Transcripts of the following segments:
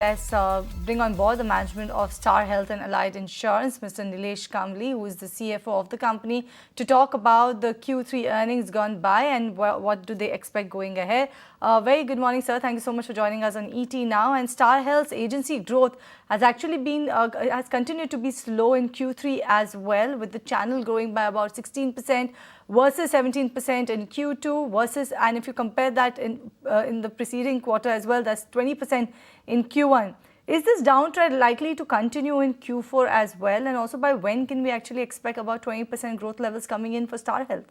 Let's bring on board the management of Star Health and Allied Insurance, Mr. Nilesh Kambli, who is the CFO of the company, to talk about the Q3 earnings gone by and what do they expect going ahead. Very good morning, sir. Thank you so much for joining us on ET Now. And Star Health's agency growth has actually been has continued to be slow in Q3 as well, with the channel growing by about 16% versus 17% in Q2 versus, and if you compare that in the preceding quarter as well, that's 20% in Q1. Is this downtrend likely to continue in Q4 as well? And also, by when can we actually expect about 20% growth levels coming in for Star Health?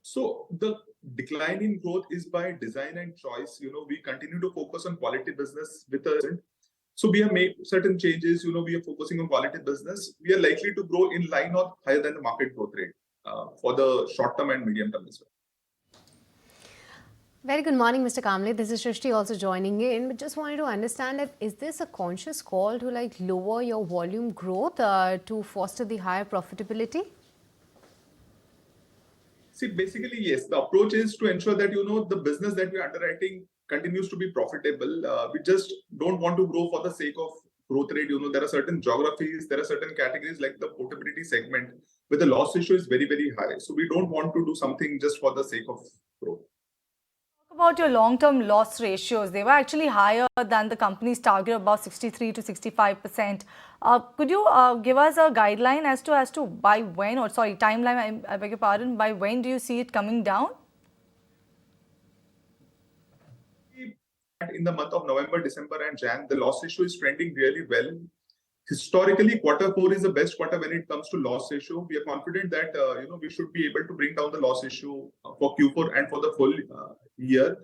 So the decline in growth is by design and choice. We continue to focus on quality business with a. So we have made certain changes. We are focusing on quality business. We are likely to grow in line or higher than the market growth rate for the short term and medium term as well. Very good morning, Mr. Kambli. This is Shrishti also joining in. But just wanted to understand if is this a conscious call to lower your volume growth to foster the higher profitability? See, basically, yes. The approach is to ensure that the business that we are underwriting continues to be profitable. We just don't want to grow for the sake of growth rate. There are certain geographies, there are certain categories like the portability segment where the loss ratio is very, very high. So we don't want to do something just for the sake of growth. About your long-term loss ratios, they were actually higher than the company's target, about 63 to 65%. Could you give us a guideline as to by when, or sorry, timeline, I beg your pardon, by when do you see it coming down? In the month of November, December and Jan, the loss ratio is trending really well. Historically, Q4 is the best quarter when it comes to loss ratio. We are confident that we should be able to bring down the loss ratio for Q4 and for the full year.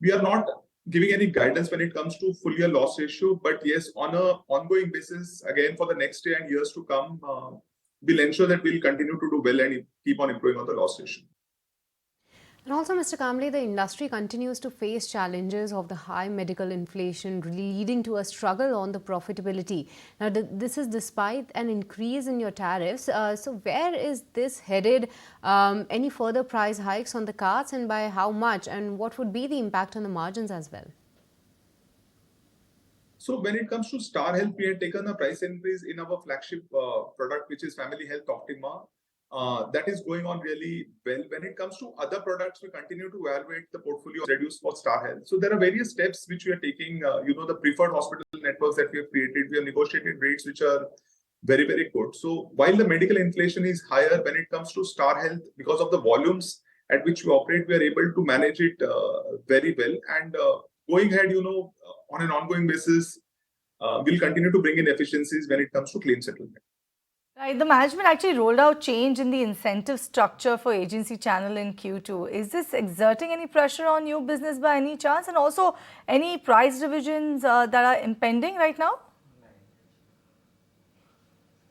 We are not giving any guidance when it comes to full year loss ratio, but yes, on an ongoing basis, again for the next year and years to come, we'll ensure that we'll continue to do well and keep on improving on the loss ratio. And also, Mr. Kambli, the industry continues to face challenges of the high medical inflation, leading to a struggle on the profitability. Now, this is despite an increase in your tariffs. So where is this headed? Any further price hikes on the cards, and by how much? And what would be the impact on the margins as well? So when it comes to Star Health, we had taken a price increase in our flagship product, which is Family Health Optima. That is going on really well. When it comes to other products, we continue to evaluate the portfolio reduced for Star Health. So there are various steps which we are taking. The preferred hospital networks that we have created, we have negotiated rates which are very, very good. So while the medical inflation is higher, when it comes to Star Health, because of the volumes at which we operate, we are able to manage it very well. And going ahead, on an ongoing basis, we'll continue to bring in efficiencies when it comes to claim settlement. Right, the management actually rolled out change in the incentive structure for agency channel in Q2. Is this exerting any pressure on your business by any chance? And also any price revisions that are impending right now?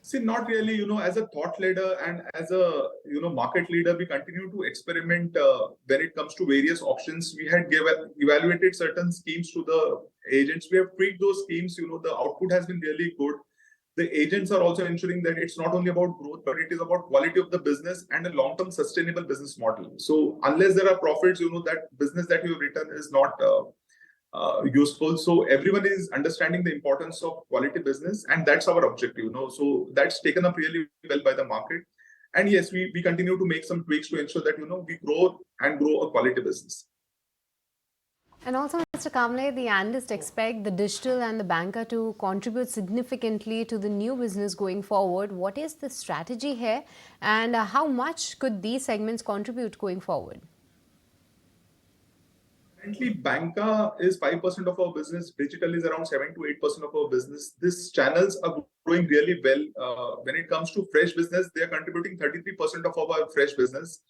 See, not really. As a thought leader and as a market leader, we continue to experiment when it comes to various options. We had evaluated certain schemes to the agents. We have tweaked those schemes. The output has been really good. The agents are also ensuring that it's not only about growth, but it is about quality of the business and a long-term sustainable business model. So unless there are profits, that business that you have written is not useful. So everyone is understanding the importance of quality business, and that's our objective. So that's taken up really well by the market. And yes, we continue to make some tweaks to ensure that we grow a quality business. And also, Mr. Kambli, the analysts expect the digital and the banker to contribute significantly to the new business going forward. What is the strategy here, and how much could these segments contribute going forward? Currently, banker is 5% of our business. Digital is around 7 to 8% of our business. These channels are growing really well. When it comes to fresh business, they are contributing 33% of our fresh business.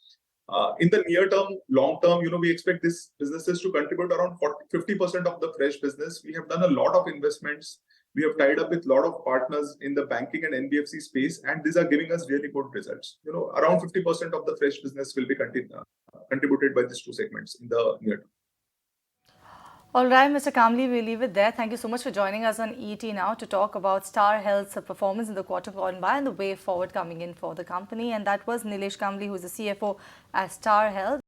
In the near term, long term, we expect these businesses to contribute around 50% of the fresh business. We have done a lot of investments. We have tied up with a lot of partners in the banking and NBFC space, and these are giving us really good results. Around 50% of the fresh business will be contributed by these two segments in the near term. All right, Mr. Kambli, we'll leave it there. Thank you so much for joining us on ET Now to talk about Star Health's performance in the quarter gone by and the way forward coming in for the company. And that was Nilesh Kambli, who is the CFO at Star Health.